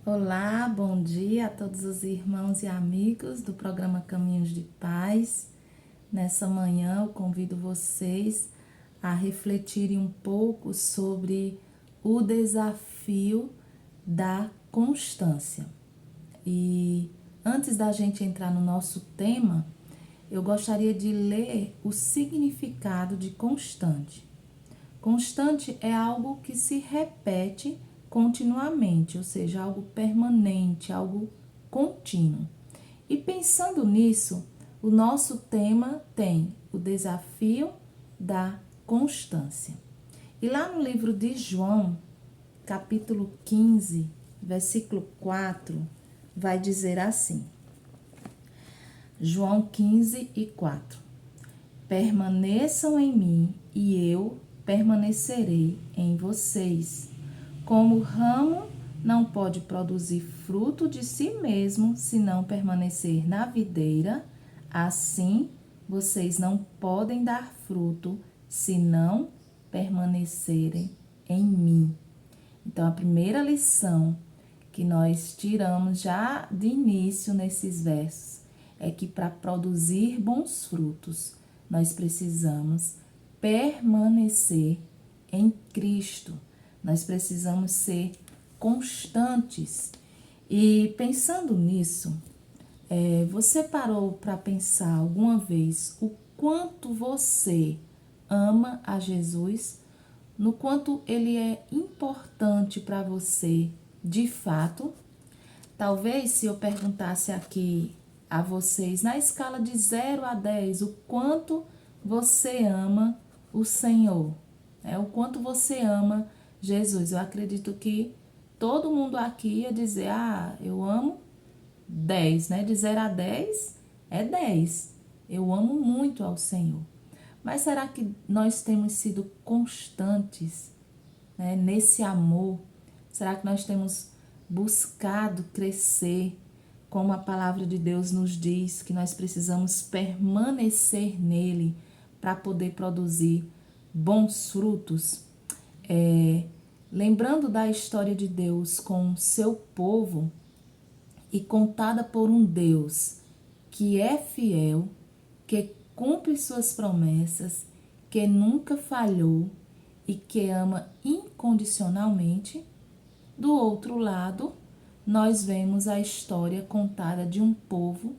Olá, bom dia a todos os irmãos e amigos do programa Caminhos de Paz. Nessa manhã eu convido vocês a refletirem um pouco sobre o desafio da constância. E antes da gente entrar no nosso tema, eu gostaria de ler o significado de constante. Constante é algo que se repete continuamente, ou seja, algo permanente, algo contínuo. E pensando nisso, o nosso tema tem o desafio da constância. E lá no livro de João, capítulo 15, versículo 4, vai dizer assim: João 15 e 4. Permaneçam em mim e eu permanecerei em vocês. Como o ramo não pode produzir fruto de si mesmo se não permanecer na videira, assim vocês não podem dar fruto se não permanecerem em mim. Então, a primeira lição que nós tiramos já de início nesses versos é que para produzir bons frutos, nós precisamos permanecer em Cristo. Nós precisamos ser constantes. E pensando nisso, você parou para pensar alguma vez o quanto você ama a Jesus, no quanto ele é importante para você de fato? Talvez se eu perguntasse aqui a vocês, na escala de 0 a 10, o quanto você ama o Senhor, o quanto você ama Jesus. Eu acredito que todo mundo aqui ia dizer, eu amo 10, né? De 0 a 10 é 10. Eu amo muito ao Senhor. Mas será que nós temos sido constantes, né, nesse amor? Será que nós temos buscado crescer, como a palavra de Deus nos diz, que nós precisamos permanecer nele para poder produzir bons frutos? Lembrando da história de Deus com o seu povo e contada por um Deus que é fiel, que cumpre suas promessas, que nunca falhou e que ama incondicionalmente. Do outro lado, nós vemos a história contada de um povo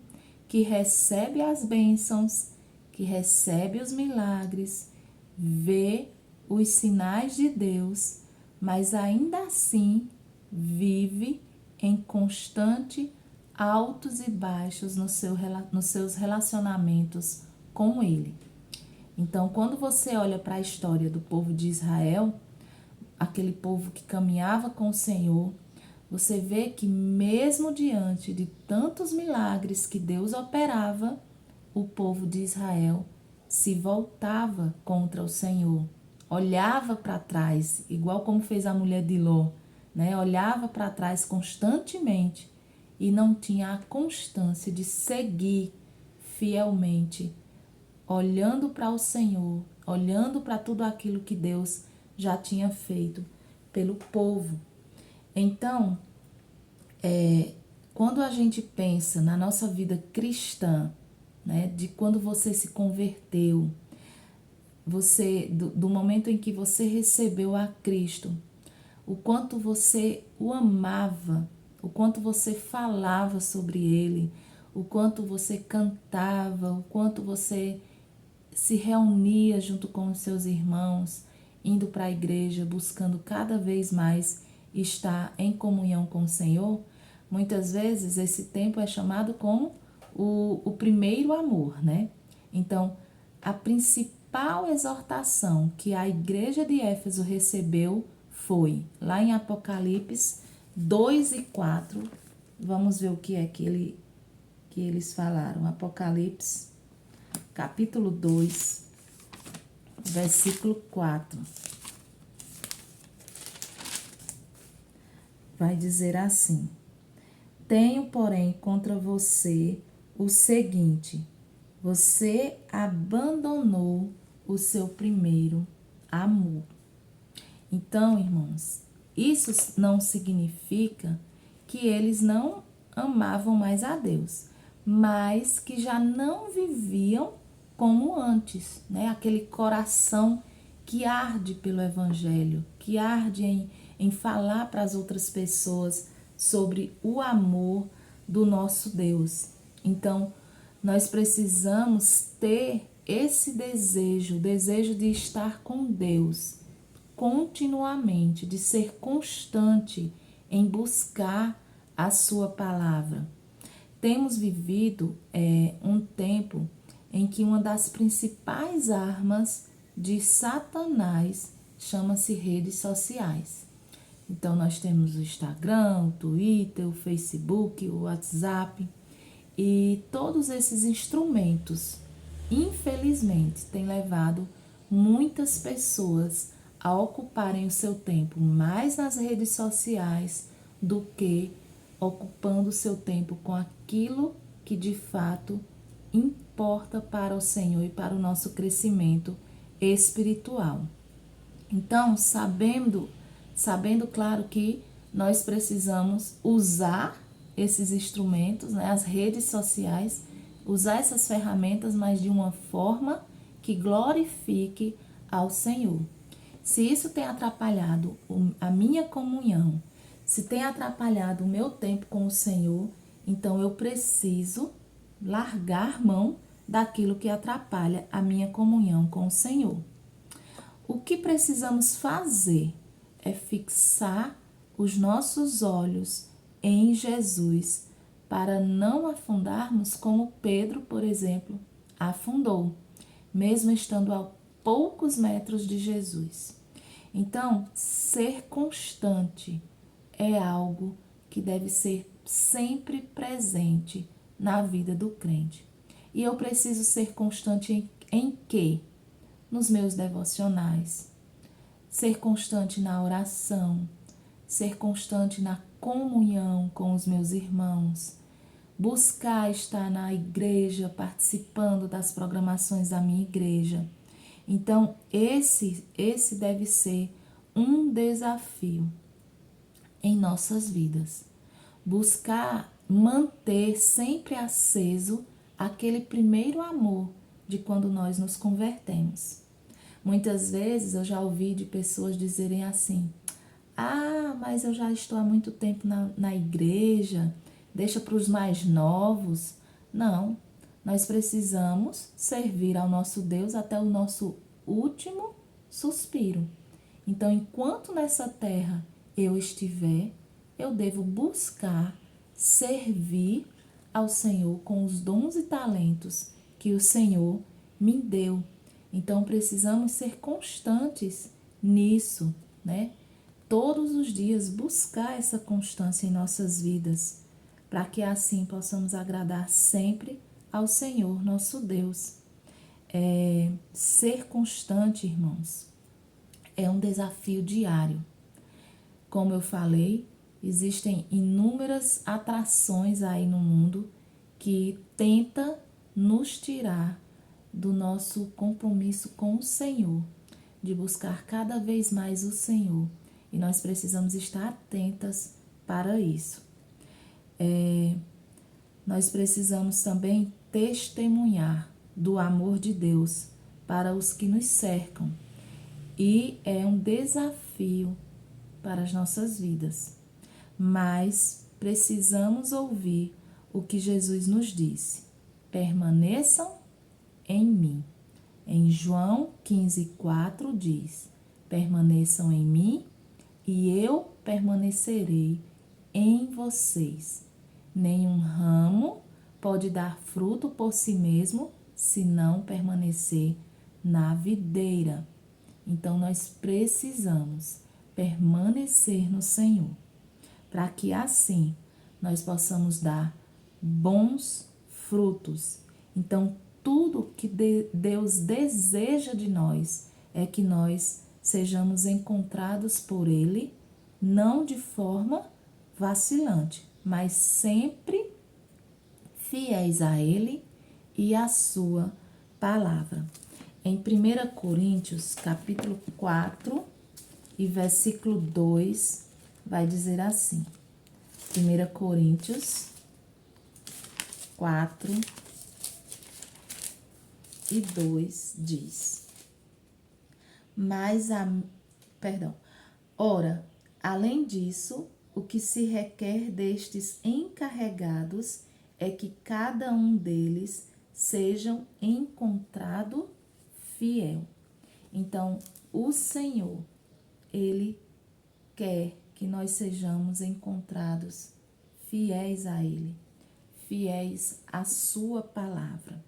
que recebe as bênçãos, que recebe os milagres, vê os sinais de Deus, mas ainda assim vive em constante altos e baixos nos seus relacionamentos com Ele. Então, quando você olha para a história do povo de Israel, aquele povo que caminhava com o Senhor, você vê que mesmo diante de tantos milagres que Deus operava, o povo de Israel se voltava contra o Senhor, olhava para trás, igual como fez a mulher de Ló, né? Olhava para trás constantemente e não tinha a constância de seguir fielmente, olhando para o Senhor, olhando para tudo aquilo que Deus já tinha feito pelo povo. Então, quando a gente pensa na nossa vida cristã, né, de quando você se converteu, do momento em que você recebeu a Cristo, o quanto você o amava, o quanto você falava sobre ele, o quanto você cantava, o quanto você se reunia junto com os seus irmãos, indo para a igreja, buscando cada vez mais estar em comunhão com o Senhor. Muitas vezes esse tempo é chamado como o primeiro amor, né? Então, a principal exortação que a igreja de Éfeso recebeu foi, lá em Apocalipse 2 e 4, vamos ver o que é que eles falaram. Apocalipse, capítulo 2, versículo 4. Vai dizer assim: Tenho, porém, contra você o seguinte: você abandonou o seu primeiro amor. Então, irmãos, isso não significa que eles não amavam mais a Deus, mas que já não viviam como antes, né? Aquele coração que arde pelo Evangelho, que arde em falar para as outras pessoas sobre o amor do nosso Deus. Então, nós precisamos ter esse desejo, o desejo de estar com Deus continuamente, de ser constante em buscar a sua palavra. Temos vivido um tempo em que uma das principais armas de Satanás chama-se redes sociais. Então, nós temos o Instagram, o Twitter, o Facebook, o WhatsApp, e todos esses instrumentos, infelizmente, têm levado muitas pessoas a ocuparem o seu tempo mais nas redes sociais do que ocupando o seu tempo com aquilo que de fato importa para o Senhor e para o nosso crescimento espiritual. Então, sabendo, claro, que nós precisamos usar esses instrumentos, né, as redes sociais, usar essas ferramentas, mas de uma forma que glorifique ao Senhor. Se isso tem atrapalhado a minha comunhão, se tem atrapalhado o meu tempo com o Senhor, então eu preciso largar mão daquilo que atrapalha a minha comunhão com o Senhor. O que precisamos fazer é fixar os nossos olhos em Jesus para não afundarmos como Pedro, por exemplo, afundou, mesmo estando a poucos metros de Jesus. Então, ser constante é algo que deve ser sempre presente na vida do crente. E eu preciso ser constante em quê? Nos meus devocionais, ser constante na oração, ser constante na comunhão com os meus irmãos, buscar estar na igreja, participando das programações da minha igreja. Então, esse deve ser um desafio em nossas vidas. Buscar manter sempre aceso aquele primeiro amor de quando nós nos convertemos. Muitas vezes eu já ouvi de pessoas dizerem assim: ah, mas eu já estou há muito tempo na igreja, deixa para os mais novos. Não, nós precisamos servir ao nosso Deus até o nosso último suspiro. Então, enquanto nessa terra eu estiver, eu devo buscar servir ao Senhor com os dons e talentos que o Senhor me deu. Então, precisamos ser constantes nisso, né? Todos os dias buscar essa constância em nossas vidas, para que assim possamos agradar sempre ao Senhor, nosso Deus. Ser constante, irmãos, é um desafio diário. Como eu falei, existem inúmeras atrações aí no mundo que tenta nos tirar do nosso compromisso com o Senhor, de buscar cada vez mais o Senhor. E nós precisamos estar atentas para isso. Nós precisamos também testemunhar do amor de Deus para os que nos cercam. E é um desafio para as nossas vidas. Mas precisamos ouvir o que Jesus nos disse: permaneçam em mim. Em João 15:4 diz: permaneçam em mim e eu permanecerei em vocês. Nenhum ramo pode dar fruto por si mesmo se não permanecer na videira. Então, nós precisamos permanecer no Senhor, para que assim nós possamos dar bons frutos. Então, tudo que Deus deseja de nós é que nós sejamos encontrados por Ele, não de forma vacilante, mas sempre fiéis a Ele e à sua palavra. Em 1 Coríntios, capítulo 4 e versículo 2, vai dizer assim: 1 Coríntios 4:2 diz: Ora, além disso, o que se requer destes encarregados é que cada um deles seja encontrado fiel. Então, o Senhor, Ele quer que nós sejamos encontrados fiéis a Ele, fiéis à sua palavra.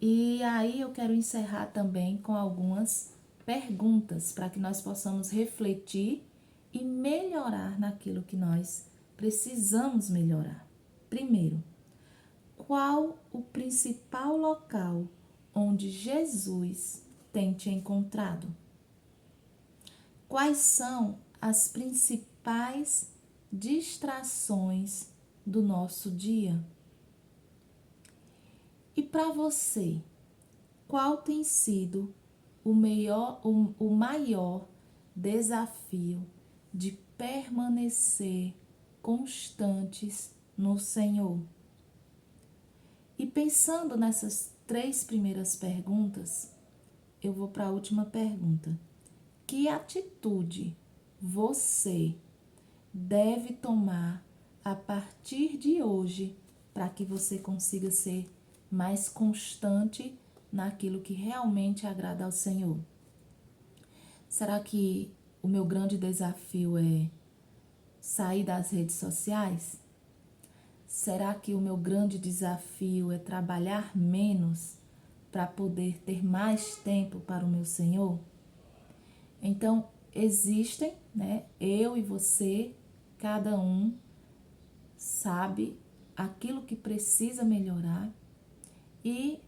E aí eu quero encerrar também com algumas perguntas para que nós possamos refletir e melhorar naquilo que nós precisamos melhorar. Primeiro, qual o principal local onde Jesus tem te encontrado? Quais são as principais distrações do nosso dia? E para você, qual tem sido o maior desafio de permanecer constantes no Senhor? E pensando nessas 3 primeiras perguntas, eu vou para a última pergunta. Que atitude você deve tomar a partir de hoje para que você consiga ser mais constante naquilo que realmente agrada ao Senhor? Será que o meu grande desafio é sair das redes sociais? Será que o meu grande desafio é trabalhar menos para poder ter mais tempo para o meu Senhor? Então, existem, eu e você, cada um sabe aquilo que precisa melhorar e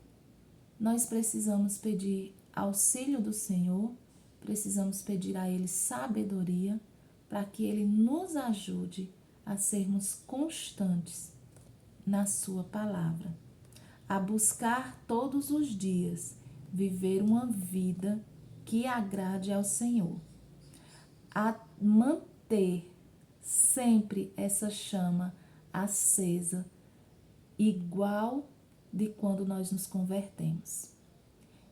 nós precisamos pedir auxílio do Senhor, precisamos pedir a Ele sabedoria para que Ele nos ajude a sermos constantes na sua palavra, a buscar todos os dias viver uma vida que agrade ao Senhor, a manter sempre essa chama acesa, igual de quando nós nos convertemos.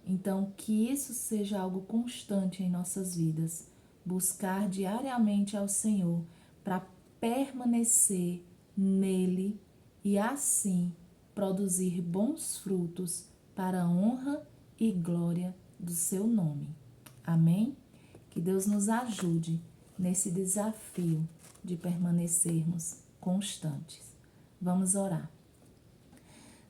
Então, que isso seja algo constante em nossas vidas, buscar diariamente ao Senhor para permanecer nele e assim produzir bons frutos para a honra e glória do seu nome. Amém? Que Deus nos ajude nesse desafio de permanecermos constantes. Vamos orar.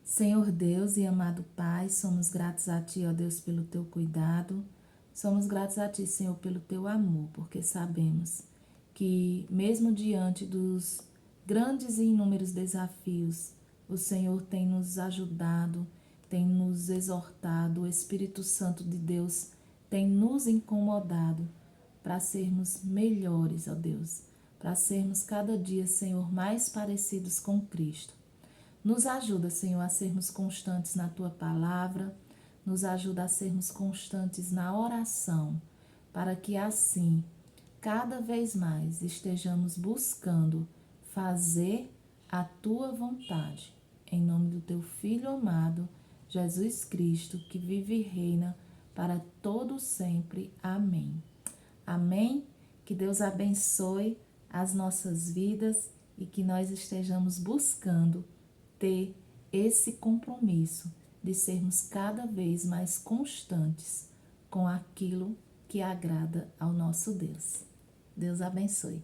Senhor Deus e amado Pai, somos gratos a Ti, ó Deus, pelo Teu cuidado. Somos gratos a Ti, Senhor, pelo Teu amor, porque sabemos que mesmo diante dos grandes e inúmeros desafios, o Senhor tem nos ajudado, tem nos exortado, o Espírito Santo de Deus tem nos incomodado para sermos melhores, ó Deus, para sermos cada dia, Senhor, mais parecidos com Cristo. Nos ajuda, Senhor, a sermos constantes na Tua palavra, nos ajuda a sermos constantes na oração, para que assim, cada vez mais, estejamos buscando fazer a Tua vontade. Em nome do Teu Filho amado, Jesus Cristo, que vive e reina para todo sempre. Amém. Amém? Que Deus abençoe as nossas vidas e que nós estejamos buscando ter esse compromisso de sermos cada vez mais constantes com aquilo que agrada ao nosso Deus. Deus abençoe.